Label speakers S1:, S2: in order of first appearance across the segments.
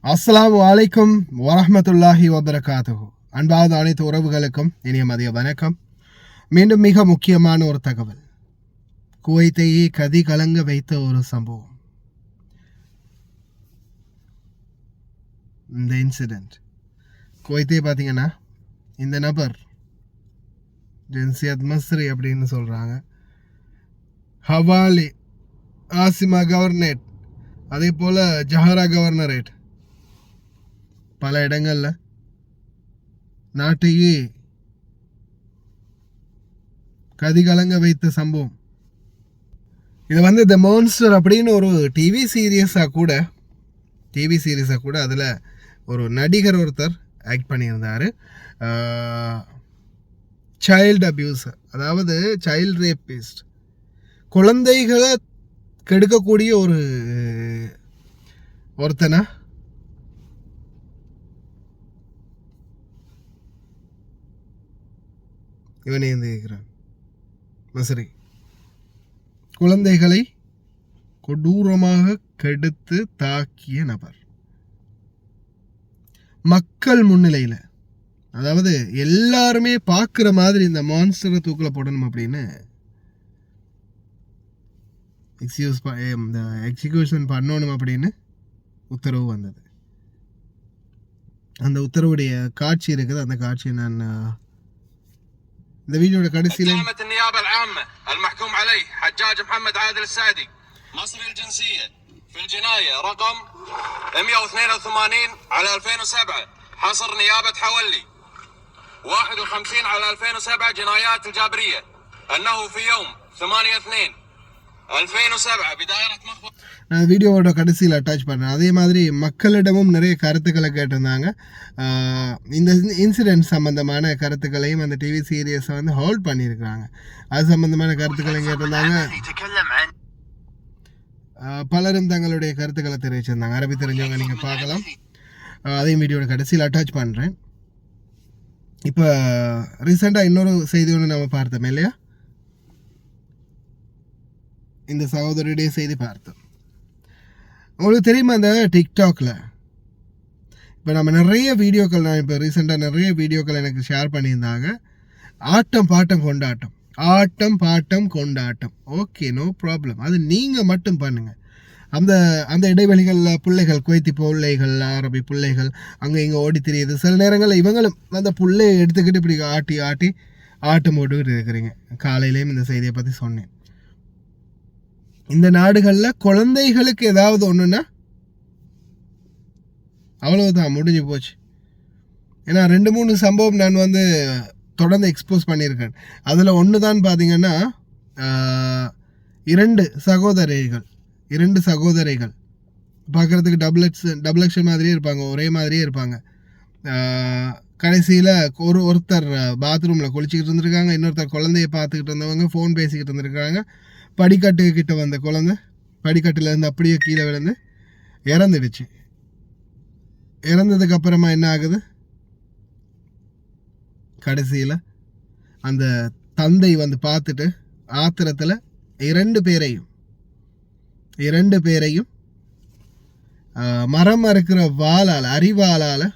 S1: அஸ்ஸலாமு அலைக்கும் வரஹ்மத்துல்லாஹி வபரகாத்துஹு. அன்பாவது அனைத்து உறவுகளுக்கும் இனிய மதிய வணக்கம். மீண்டும் மிக முக்கியமான ஒரு தகவல், குவைத்தையே கதி கலங்க வைத்த ஒரு சம்பவம். இந்த இன்சிடென்ட் குவைத்தே பார்த்தீங்கன்னா, இந்த நபர் ஜின்சியத் மஸ்ரி அப்படின்னு சொல்கிறாங்க, ஹவாலி ஆசிமா கவர்னரேட், அதே போல் ஜஹரா கவர்னரேட், பல இடங்களில் நாட்டையே கதிகலங்க வைத்த சம்பவம். இது வந்து த மான்ஸ்டர் அப்படின்னு ஒரு டிவி சீரியஸாக கூட அதில் ஒரு நடிகர் ஒருத்தர் ஆக்ட் பண்ணியிருந்தார். சைல்டு அப்யூசர், அதாவது சைல்டு ரேபிஸ்ட், குழந்தைகளை கெடுக்கக்கூடிய ஒருத்தனா இவனை இருக்கிறான். மஸ்ரி குழந்தைகளை கொடூரமாக கெடுத்து தாக்கிய நபர் மக்கள் முன்னிலையில், அதாவது எல்லாருமே பார்க்குற மாதிரி இந்த மான்ஸ்டரை தூக்கில் போடணும் அப்படின்னு எக்ஸிக்யூஷன் பண்ணணும் அப்படின்னு உத்தரவு வந்தது. அந்த உத்தரவுடைய காட்சி இருக்குது. அந்த காட்சியை நான் இந்த வீடியோட கடைசியில்
S2: النيابة العامة المحكوم عليه حجاج محمد عادل السعدي مصري الجنسية في الجناية رقم 182 على 2007 حصر نيابة حولي 51 على 2007 جنايات الجابرية أنه في يوم 8/2/2007 بدائرة مخبر.
S1: நான் வீடியோவோட கடைசியில் அட்டாச் பண்ணுறேன். அதே மாதிரி மக்களிடமும் நிறைய கருத்துக்களை கேட்டிருந்தாங்க. இந்த இன்சிடென்ட் சம்மந்தமான கருத்துக்களையும் அந்த டிவி சீரியஸை வந்து ஹோல்ட் பண்ணியிருக்கிறாங்க. அது சம்மந்தமான கருத்துக்களையும் கேட்டிருந்தாங்க. பலரும் தங்களுடைய கருத்துக்களை தெரிவிச்சிருந்தாங்க. அரபி தெரிஞ்சவங்க நீங்கள் பார்க்கலாம். அதையும் வீடியோட கடைசியில் அட்டாச் பண்ணுறேன். இப்போ ரீசெண்டாக இன்னொரு செய்தி ஒன்று நம்ம பார்த்தோம் இல்லையா, இந்த சகோதரியுடைய செய்தி பார்த்தோம். உங்களுக்கு தெரியுமா, அந்த டிக்டாக்ல இப்போ நம்ம நிறைய வீடியோக்கள், நான் இப்போ ரீசெண்டாக நிறைய வீடியோக்கள் எனக்கு ஷேர் பண்ணியிருந்தாங்க. ஆட்டம் பாட்டம் கொண்டாட்டம், ஆட்டம் பாட்டம் கொண்டாட்டம், ஓகே, நோ ப்ராப்ளம். அது நீங்கள் மட்டும் பண்ணுங்கள். அந்த அந்த இடைவெளிகளில் பிள்ளைகள், குவைத்தி பிள்ளைகள், அரபி பிள்ளைகள் அங்கே இங்கே ஓடி தெரியுது. சில நேரங்களில் இவங்களும் அந்த பிள்ளையை எடுத்துக்கிட்டு இப்படி ஆட்டி ஆட்டி ஆட்டம் போட்டுக்கிட்டு இருக்கிறீங்க. காலையிலேயும் இந்த செய்தியை பற்றி சொன்னேன். இந்த நாடுகளில் குழந்தைகளுக்கு ஏதாவது ஒன்றுன்னா அவ்வளவுதான், முடிஞ்சு போச்சு. ஏன்னா 2-3 சம்பவம் நான் வந்து தொடர்ந்து எக்ஸ்போஸ் பண்ணியிருக்கேன். அதில் ஒன்று தான் பார்த்தீங்கன்னா, 2 சகோதரிகள் பார்க்குறதுக்கு டபுள் எக்ஸ் மாதிரியே இருப்பாங்க, ஒரே மாதிரியே இருப்பாங்க. கடைசியில் ஒருத்தர் பாத்ரூமில் குளிச்சுக்கிட்டு இருந்திருக்காங்க, இன்னொருத்தர் குழந்தைய பார்த்துக்கிட்டு இருந்தவங்க ஃபோன் பேசிக்கிட்டு இருந்திருக்காங்க. படிக்கட்டுக்கிட்ட வந்த குழந்தை படிக்கட்டுலேருந்து அப்படியே கீழே விழுந்து இறந்துடுச்சு. இறந்ததுக்கு அப்புறமா என்ன ஆகுது, கடைசியில் அந்த தந்தை வந்து பார்த்துட்டு ஆத்திரத்தில் 2 பேரையும் மரம் அறுக்கிற அரிவாளால்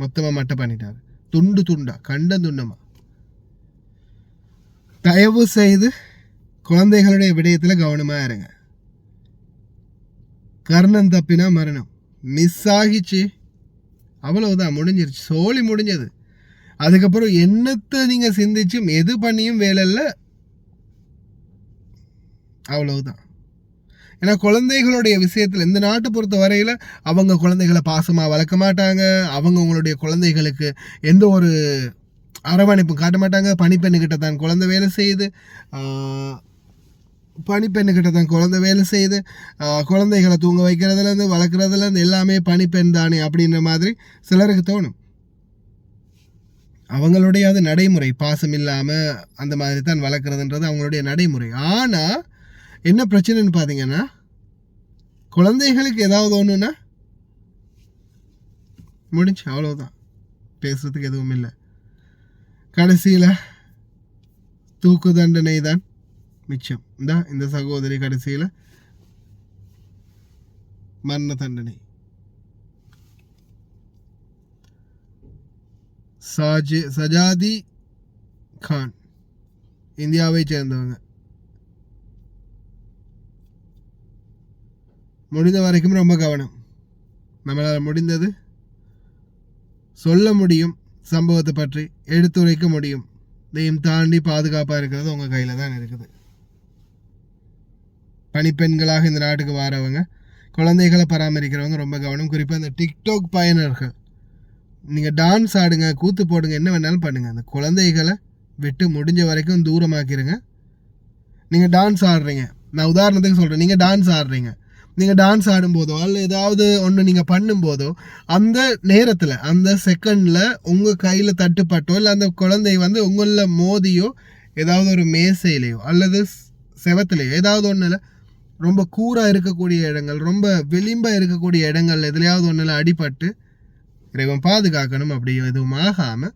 S1: மொத்தமாக மட்டை பண்ணிட்டாரு, துண்டா கண்டந்துண்டமா. தயவு செய்து குழந்தைகளுடைய விடயத்தில் கவனமாக இருங்க. கர்ணம் தப்பினா மரணம். மிஸ் ஆகிச்சு, அவ்வளவுதான், முடிஞ்சிருச்சு, சோழி முடிஞ்சது. அதுக்கப்புறம் என்னத்தை நீங்கள் சிந்திச்சும் எது பண்ணியும் வேலை இல்லை, அவ்வளவுதான். ஏன்னா குழந்தைகளுடைய விஷயத்தில் இந்த நாட்டை பொறுத்த வரையில் அவங்க குழந்தைகளை பாசமாக வளர்க்க மாட்டாங்க. அவங்க உங்களுடைய குழந்தைகளுக்கு எந்த ஒரு அரவணைப்பு காட்ட மாட்டாங்க. பணிப்பெண்ணுக்கிட்ட தான் குழந்தை வேலை செய்யுது, குழந்தைகளை தூங்க வைக்கிறதுலேருந்து வளர்க்குறதுலேருந்து எல்லாமே பணிப்பெண் தானே அப்படின்ற மாதிரி சிலருக்கு தோணும். அவங்களுடைய அது நடைமுறை, பாசம் இல்லாமல் அந்த மாதிரி தான் வளர்க்குறதுன்றது அவங்களுடைய நடைமுறை. ஆனால் என்ன பிரச்சனைன்னு பார்த்தீங்கன்னா, குழந்தைகளுக்கு ஏதாவது ஒன்றுன்னா முடிஞ்சு, அவ்வளோதான், பேசுறதுக்கு எதுவும் இல்லை. கடைசியில் தூக்கு தண்டனை தான் மிச்சம். இந்த சகோதரி கடைசியில் மரண தண்டனை. சஜாதி கான் இந்தியாவை சேர்ந்தவங்க. முடிந்த வரைக்கும் ரொம்ப கவனம். நம்மளால் முடிந்தது சொல்ல முடியும், சம்பவத்தை பற்றி எடுத்துரைக்க முடியும். இதையும் தாண்டி பாதுகாப்பாக இருக்கிறது உங்கள் கையில் தான் இருக்குது. பணிப்பெண்களாக இந்த நாட்டுக்கு வரவங்க, குழந்தைகளை பராமரிக்கிறவங்க ரொம்ப கவனம். குறிப்பாக இந்த டிக்டாக் பயனர்கள், நீங்கள் டான்ஸ் ஆடுங்க, கூத்து போடுங்க, என்ன வேணாலும் பண்ணுங்கள். அந்த குழந்தைகளை விட்டு முடிஞ்ச வரைக்கும் தூரமாக்கிடுங்க. நீங்கள் டான்ஸ் ஆடுறீங்க, நான் உதாரணத்துக்கு சொல்கிறேன், நீங்கள் டான்ஸ் ஆடுறீங்க, நீங்கள் டான்ஸ் ஆடும்போதோ அல்ல ஏதாவது ஒன்று நீங்கள் பண்ணும்போதோ அந்த நேரத்தில் அந்த செகண்டில் உங்கள் கையில் தட்டுப்பட்டோ இல்லை அந்த குழந்தை வந்து உங்களில் மோதியோ ஏதாவது ஒரு மேசையிலையோ அல்லது செவத்துலையோ ஏதாவது ஒன்றில் ரொம்ப கூராக இருக்கக்கூடிய இடங்கள், ரொம்ப விளிம்பாக இருக்கக்கூடிய இடங்கள் எதுலையாவது ஒன்றில் அடிபட்டு இறைவன் பாதுகாக்கணும். அப்படி எதுவும் ஆகாமல்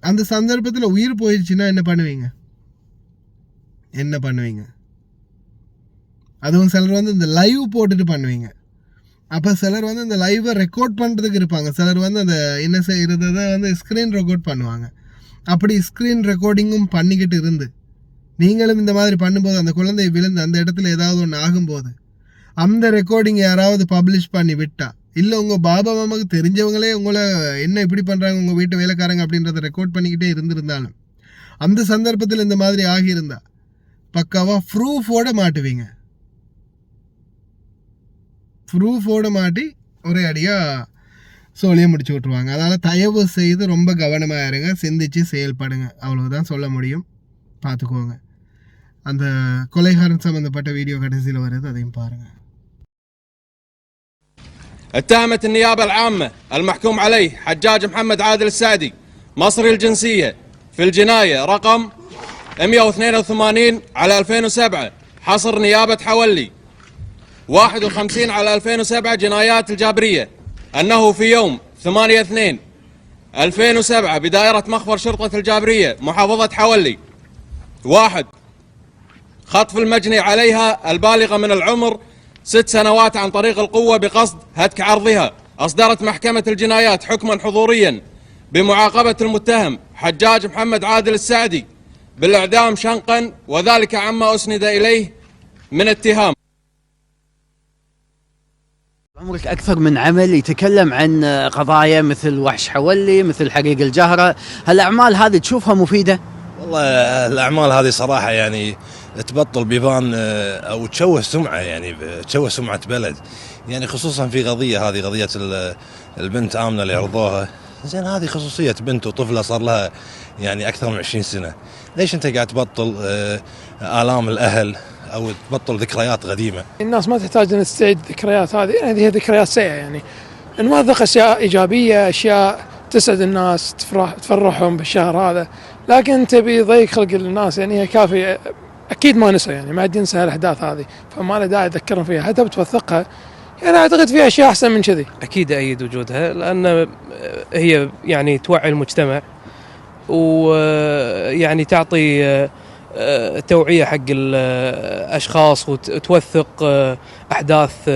S1: அந்த சந்தர்ப்பத்தில் உயிர் போயிடுச்சுன்னா என்ன பண்ணுவீங்க? என்ன பண்ணுவீங்க? அதுவும் சிலர் வந்து இந்த லைவ் போட்டுட்டு பண்ணுவீங்க. அப்போ சிலர் வந்து இந்த லைவை ரெக்கார்ட் பண்ணுறதுக்கு இருப்பாங்க. சிலர் வந்து அந்த என்ன செய்கிறத வந்து ஸ்க்ரீன் ரெக்கார்ட் பண்ணுவாங்க. அப்படி ஸ்க்ரீன் ரெக்கார்டிங்கும் பண்ணிக்கிட்டு இருந்து நீங்களும் இந்த மாதிரி பண்ணும்போது அந்த குழந்தை விழுந்து அந்த இடத்துல ஏதாவது ஒன்று ஆகும்போது அந்த ரெக்கார்டிங் யாராவது பப்ளிஷ் பண்ணி விட்டா, இல்லை உங்கள் பாபா மாமாவுக்கு தெரிஞ்சவங்களே உங்களை என்ன இப்படி பண்ணுறாங்க உங்கள் வீட்டு வேலைக்காரங்க அப்படின்றத ரெக்கார்ட் பண்ணிக்கிட்டே இருந்திருந்தாலும் அந்த சந்தர்ப்பத்தில் இந்த மாதிரி ஆகியிருந்தா பக்காவாக ப்ரூஃபோட மாட்டுவீங்க. ப்ரூஃபோடு மாட்டி ஒரே அடியாக சோழியை முடிச்சு விட்ருவாங்க. அதனால் தயவு செய்து ரொம்ப கவனமாக இருங்க, சிந்திச்சு செயல்படுங்க, அவ்வளவுதான் சொல்ல முடியும். பார்த்துக்கோங்க. அந்த கொலைகாரன் சம்பந்தப்பட்ட வீடியோ கடைசியில் வருது, அதையும் பாருங்கள்.
S2: اتهمت النيابة العامة المحكوم عليه حجاج محمد عادل السعدي مصري الجنسية في الجناية رقم 182 على 2007 حصر نيابة حولي 51 على 2007 جنايات الجابرية أنه في يوم 8/2/2007 بدائرة مخبر شرطة الجابرية محافظة حولي 1 خطف المجني عليها البالغة من العمر 6 سنوات عن طريق القوة بقصد هتك عرضها. أصدرت محكمة الجنايات حكما حضوريا بمعاقبة المتهم حجاج محمد عادل السعدي بالإعدام شنقا وذلك عما أسند إليه من اتهام.
S3: عمرك أكثر من عمل يتكلم عن قضايا مثل وحش حولي، مثل حريق الجهرة، هالأعمال هذه تشوفها مفيدة؟
S4: والله الأعمال هذه صراحة يعني تبطل بيبان أو تشوه سمعة، يعني تشوه سمعة بلد، يعني خصوصا في هذه قضية البنت آمنة اللي عرضوها. زين هذه خصوصية بنت وطفلة صار لها يعني أكثر من 20 سنة، ليش أنت قاعد تبطل آلام الأهل أو تبطل ذكريات قديمة؟
S5: الناس ما تحتاج أن تستعيد الذكريات هذه هي ذكريات سيئة، يعني نوثق أشياء إيجابية، أشياء تسعد الناس، تفرحهم بالشهر هذا، لكن تبي ضيق خلق الناس يعني هي كافي. أكيد ما نسى، يعني ما عاد ينسى الأحداث هذه، فما له داعي يذكرهم فيها، حتى بتوثقها يعني أعتقد فيها أشياء أحسن من كذي.
S6: أكيد أيد وجودها، لأن هي يعني توعي المجتمع ويعني تعطي توعية حق الأشخاص وتوثق أحداث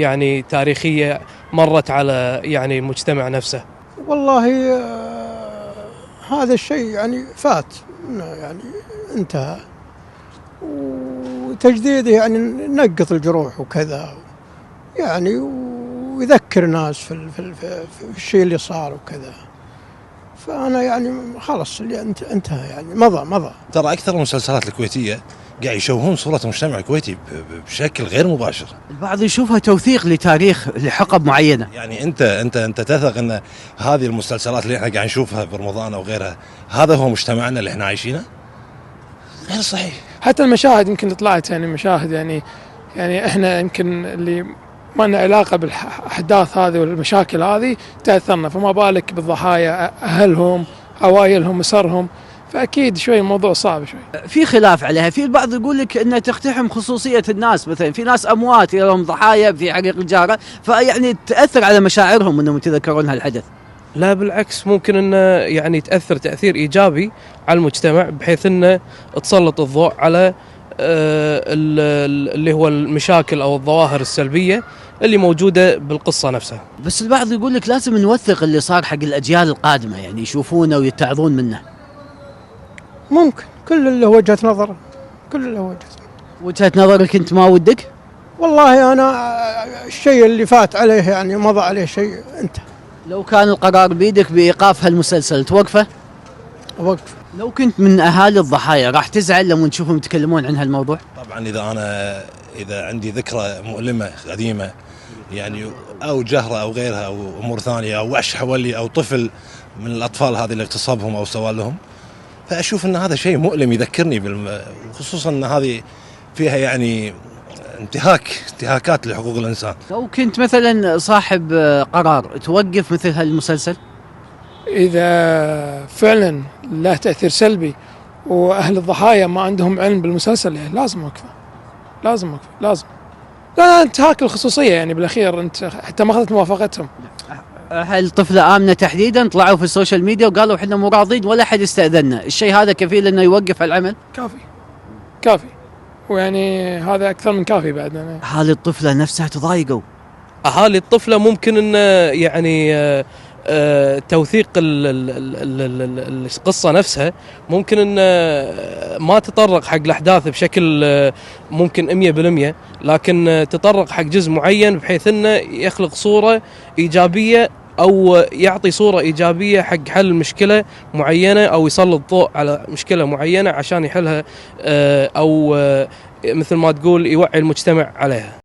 S6: يعني تاريخية مرت على يعني المجتمع نفسه.
S7: والله هذا الشيء يعني فات، يعني انتهى، وتجديده يعني نقط الجروح وكذا، يعني ويذكر ناس في الشيء اللي صار وكذا. فأنا يعني خلاص اللي انتهى، يعني مضى.
S4: ترى أكثر المسلسلات الكويتية قاعد يشوهون صورة المجتمع الكويتي بشكل غير مباشر.
S3: البعض يشوفها توثيق لتاريخ لحقب معينة.
S4: يعني أنت تثق أن هذه المسلسلات اللي احنا قاعد نشوفها برمضان أو غيرها هذا هو مجتمعنا اللي احنا عايشينه؟ غير صحيح.
S5: حتى المشاهد يمكن طلعت يعني مشاهد يعني احنا يمكن اللي ما لنا علاقة بالأحداث هذه والمشاكل هذه تأثرنا، فما بالك بالضحايا، أهلهم، عوائلهم، أسرهم، فأكيد شوي الموضوع صعب شوي.
S3: في خلاف عليها، في البعض يقول لك أنها تقتحم خصوصية الناس، مثلا في ناس أموات لهم ضحايا في حريق الجارة، فيعني تأثر على مشاعرهم أنهم يتذكرون هالحدث.
S6: لا بالعكس، ممكن أنه يعني تأثر تأثير إيجابي على المجتمع، بحيث أنه تسلط الضوء على اللي هو المشاكل أو الظواهر السلبية اللي موجودة بالقصة نفسها.
S3: بس البعض يقول لك لازم نوثق اللي صار حق الأجيال القادمة، يعني يشوفونه ويتعظون منه.
S7: ممكن، كل اللي وجهة نظر، كل اللي وجهة نظر.
S3: وجهة نظرك أنت ما ودك؟
S7: والله أنا الشيء اللي فات عليه يعني مضى عليه شيء انتهى.
S3: لو كان القرار بيدك بإيقاف هالمسلسل توقفه؟
S7: وقف.
S3: لو كنت من أهالي الضحايا راح تزعل لما تشوفهم يتكلمون عن هالموضوع؟
S4: طبعا اذا عندي ذكرى مؤلمه قديمه يعني او جهره او غيرها او امور ثانيه او وحش حولي او طفل من الاطفال هذه اللي اغتصبهم او سوى لهم، فاشوف ان هذا شيء مؤلم يذكرني خصوصا ان هذه فيها يعني انتهاكات لحقوق الانسان.
S3: لو كنت مثلا صاحب قرار توقف مثل هالمسلسل؟
S5: إذا فعلا له تأثير سلبي وأهل الضحايا ما عندهم علم بالمسلسل يعني لازم أوقفه، لازم. لا انتهاك الخصوصية يعني بالأخير أنت حتى ما أخذت موافقتهم.
S3: هالطفلة آمنة تحديدا طلعوا في السوشيال ميديا وقالوا احنا مو راضين ولا حد استأذننا، الشيء هذا كفيل انه يوقف العمل؟
S5: كافي ويعني هذا أكثر من كافي بعد يعني.
S3: أهالي الطفلة نفسها تضايقوا.
S6: أهالي الطفلة ممكن أن يعني توثيق القصة نفسها ممكن أن ما تطرق حق الأحداث بشكل ممكن 100%، لكن تطرق حق جزء معين بحيث أنه يخلق صورة إيجابية أو يعطي صورة إيجابية حق حل مشكلة معينة أو يسلط ضوء على مشكلة معينة عشان يحلها أو مثل ما تقول يوعي المجتمع عليها.